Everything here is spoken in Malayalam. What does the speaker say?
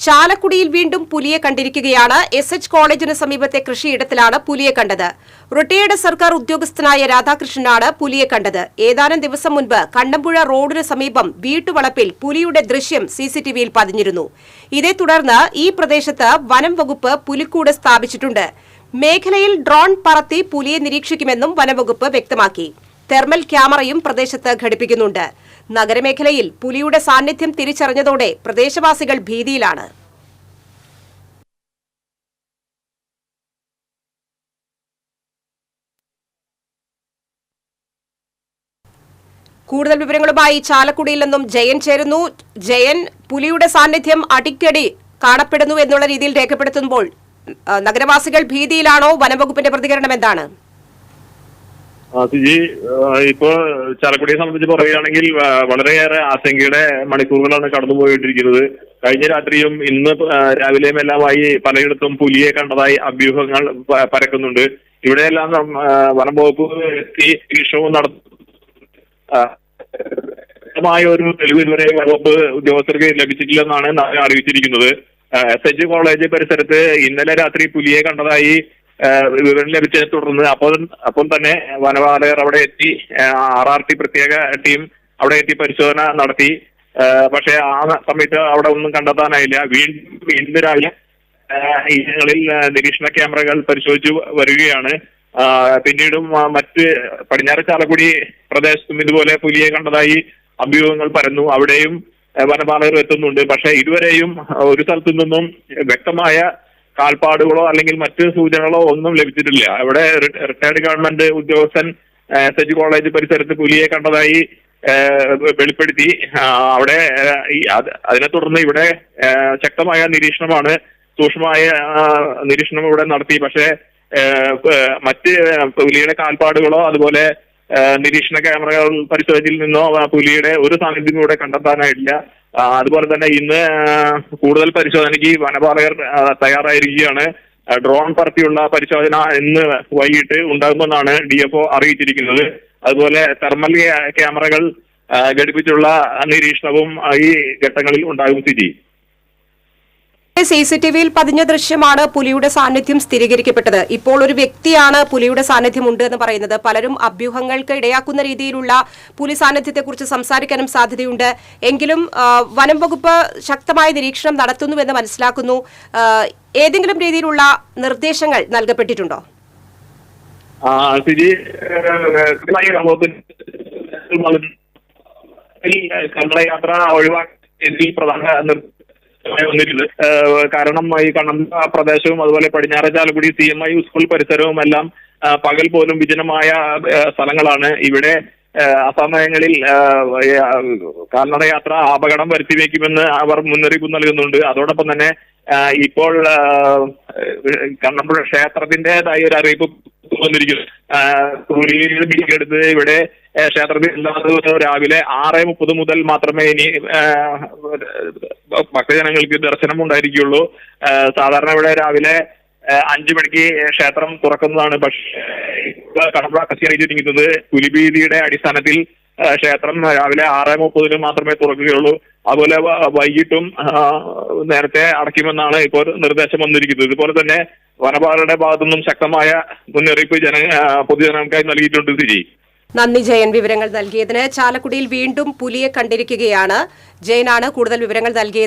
ചാലക്കുടിയിൽ വീണ്ടും പുലിയെ കണ്ടിരിക്കുകയാണ്. SH കോളേജിന് സമീപത്തെ കൃഷിയിടത്തിലാണ് പുലിയെ കണ്ടത്. റിട്ടയേർഡ് സർക്കാർ ഉദ്യോഗസ്ഥനായ രാധാകൃഷ്ണനാണ് പുലിയെ കണ്ടത്. ഏതാനും ദിവസം മുൻപ് കണ്ണമ്പുഴ റോഡിന് സമീപം വീട്ടുവളപ്പിൽ പുലിയുടെ ദൃശ്യം CCTVയിൽ പതിഞ്ഞിരുന്നു. ഇതേ തുടർന്ന് ഈ പ്രദേശത്ത് വനം വകുപ്പ് പുലിക്കൂട് സ്ഥാപിച്ചിട്ടുണ്ട്. മേഖലയിൽ ഡ്രോൺ പറത്തി പുലിയെ നിരീക്ഷിക്കുമെന്നും വനംവകുപ്പ് വ്യക്തമാക്കി. തെർമൽ ക്യാമറയും പ്രദേശത്ത് ഘടിപ്പിക്കുന്നുണ്ട്. നഗരമേഖലയിൽ പുലിയുടെ സാന്നിധ്യം തിരിച്ചറിഞ്ഞതോടെ പ്രദേശവാസികൾ ഭീതിയിലാണ്. കൂടുതൽ വിവരങ്ങളുമായി ചാലക്കുടിയിൽ നിന്നും ജയൻ ചേരുന്നു. ജയൻ, പുലിയുടെ സാന്നിധ്യം അടിക്കടി കാണപ്പെടുന്നു എന്നുള്ള രീതിയിൽ രേഖപ്പെടുത്തുമ്പോൾ നഗരവാസികൾ ഭീതിയിലാണോ? വനംവകുപ്പിന്റെ പ്രതികരണം എന്താണ്? ഇപ്പോ ചാലക്കുടിയെ സംബന്ധിച്ച് പറയുകയാണെങ്കിൽ വളരെയേറെ ആശങ്കയുടെ മണിക്കൂറുകളാണ് കടന്നുപോയിട്ടിരിക്കുന്നത്. കഴിഞ്ഞ രാത്രിയും ഇന്ന് രാവിലെയും എല്ലാമായി പലയിടത്തും പുലിയെ കണ്ടതായി അഭ്യൂഹങ്ങൾ പരക്കുന്നുണ്ട്. ഇവിടെയെല്ലാം വനം വകുപ്പ് എത്തി നിരീക്ഷണവും നടത്തുമായ ഒരു തെളിവ് ഇതുവരെ വകുപ്പ് ഉദ്യോഗസ്ഥർക്ക് ലഭിച്ചിട്ടില്ലെന്നാണ് അറിയിച്ചിരിക്കുന്നത്. SH കോളേജ് പരിസരത്ത് ഇന്നലെ രാത്രി പുലിയെ കണ്ടതായി വിവരം ലഭിച്ചതിനെ തുടർന്ന് അപ്പോൾ തന്നെ വനപാലകർ അവിടെ എത്തി, RRT പ്രത്യേക ടീം അവിടെ എത്തി പരിശോധന നടത്തി. പക്ഷെ ആ സമയത്ത് അവിടെ ഒന്നും കണ്ടെത്താനായില്ല. വീണ്ടും ഇന്ന് രാവിലെ ഇടങ്ങളിൽ നിരീക്ഷണ ക്യാമറകൾ പരിശോധിച്ചു വരികയാണ്. പിന്നീടും മറ്റ് പടിഞ്ഞാറ് ചാലക്കുടി പ്രദേശത്തും ഇതുപോലെ പുലിയെ കണ്ടതായി അഭ്യൂഹങ്ങൾ പരന്നു. അവിടെയും വനപാലകർ എത്തുന്നുണ്ട്. പക്ഷെ ഇതുവരെയും ഒരു സ്ഥലത്തു നിന്നും വ്യക്തമായ കാൽപ്പാടുകളോ അല്ലെങ്കിൽ മറ്റ് സൂചനകളോ ഒന്നും ലഭിച്ചിട്ടില്ല. ഇവിടെ റിട്ടയർഡ് ഗവൺമെന്റ് ഉദ്യോഗസ്ഥൻ SH കോളേജ് പരിസരത്ത് പുലിയെ കണ്ടതായി വെളിപ്പെടുത്തി. അവിടെ അതിനെ തുടർന്ന് ഇവിടെ ശക്തമായ നിരീക്ഷണമാണ്, സൂക്ഷ്മമായ നിരീക്ഷണം ഇവിടെ നടത്തി. പക്ഷേ മറ്റ് പുലിയുടെ കാൽപ്പാടുകളോ അതുപോലെ നിരീക്ഷണ ക്യാമറകൾ പരിശോധനയിൽ നിന്നോ പുലിയുടെ ഒരു സാന്നിധ്യം ഇവിടെ കണ്ടെത്താനായിട്ടില്ല. അതുപോലെ തന്നെ ഇന്ന് കൂടുതൽ പരിശോധനയ്ക്ക് വനപാലകർ തയ്യാറായിരിക്കുകയാണ്. ഡ്രോൺ പറത്തിയുള്ള പരിശോധന ഇന്ന് വൈകിട്ട് ഉണ്ടാകുമെന്നാണ് DFO അറിയിച്ചിരിക്കുന്നത്. അതുപോലെ തെർമൽ ക്യാമറകൾ ഘടിപ്പിച്ചുള്ള നിരീക്ഷണവും ഈ ഘട്ടങ്ങളിൽ ഉണ്ടാകും. CCTVയിൽ പതിഞ്ഞ ദൃശ്യമാണ് പുലിയുടെ സാന്നിധ്യം സ്ഥിരീകരിക്കപ്പെട്ടത്. ഇപ്പോൾ ഒരു വ്യക്തിയാണ് പുലിയുടെ സാന്നിധ്യം ഉണ്ട് എന്ന് പറയുന്നത്. പലരും അഭ്യൂഹങ്ങൾക്ക് ഇടയാക്കുന്ന രീതിയിലുള്ള പുലി സാന്നിധ്യത്തെക്കുറിച്ച് സംസാരിക്കാനും സാധ്യതയുണ്ട്. എങ്കിലും വനം വകുപ്പ് ശക്തമായ നിരീക്ഷണം നടത്തുന്നുവെന്ന് മനസ്സിലാക്കുന്നു. ഏതെങ്കിലും രീതിയിലുള്ള നിർദ്ദേശങ്ങൾ നൽകപ്പെട്ടിട്ടുണ്ടോ? യാത്ര ഒഴിവാക്കി പ്രധാന വന്നിട്ടുണ്ട്. കാരണം ഈ കണ്ണമ്പ പ്രദേശവും അതുപോലെ പടിഞ്ഞാറ് ചാലക്കുടി CMI സ്കൂൾ പരിസരവും എല്ലാം പകൽ പോലും വിജനമായ സ്ഥലങ്ങളാണ്. ഇവിടെ അസമയങ്ങളിൽ കാൽനടയാത്ര അപകടം വരുത്തി വയ്ക്കുമെന്ന് അവർ മുന്നറിയിപ്പ് നൽകുന്നുണ്ട്. അതോടൊപ്പം തന്നെ ഇപ്പോൾ കണ്ണമ്പുഴ ക്ഷേത്രത്തിന്റേതായ ഒരു അറിയിപ്പ് വന്നിരിക്കുന്നു. എടുത്ത് ഇവിടെ ക്ഷേത്രത്തിൽ എല്ലാ ദിവസവും രാവിലെ 6:30 മുതൽ മാത്രമേ ഇനി ഭക്തജനങ്ങൾക്ക് ദർശനം ഉണ്ടായിരിക്കുള്ളൂ. സാധാരണ ഇവിടെ രാവിലെ 5 മണിക്ക് ക്ഷേത്രം തുറക്കുന്നതാണ്. പക്ഷേ കണ്ണമ്പുഴ അറിയിച്ചിരിക്കുന്നത് പുലിഭീതിയുടെ അടിസ്ഥാനത്തിൽ ക്ഷേത്രം രാവിലെ 6:30 മാത്രമേ തുറക്കുകയുള്ളൂ. അതുപോലെ വൈകിട്ടും നേരത്തെ അടയ്ക്കുമെന്നാണ് ഇപ്പോൾ നിർദ്ദേശം വന്നിരിക്കുന്നത്. ഇതുപോലെ തന്നെ വനപാലകരുടെ ഭാഗത്തുനിന്നും ശക്തമായ മുന്നറിയിപ്പ് പൊതുജനങ്ങൾക്കായി നൽകിയിട്ടുണ്ട്. നന്ദി ജയൻ, വിവരങ്ങൾ നൽകിയതിന്. ചാലക്കുടിയിൽ വീണ്ടും പുലിയെ കണ്ടിരിക്കുകയാണ്. ജയനാണ് കൂടുതൽ വിവരങ്ങൾ നൽകിയത്.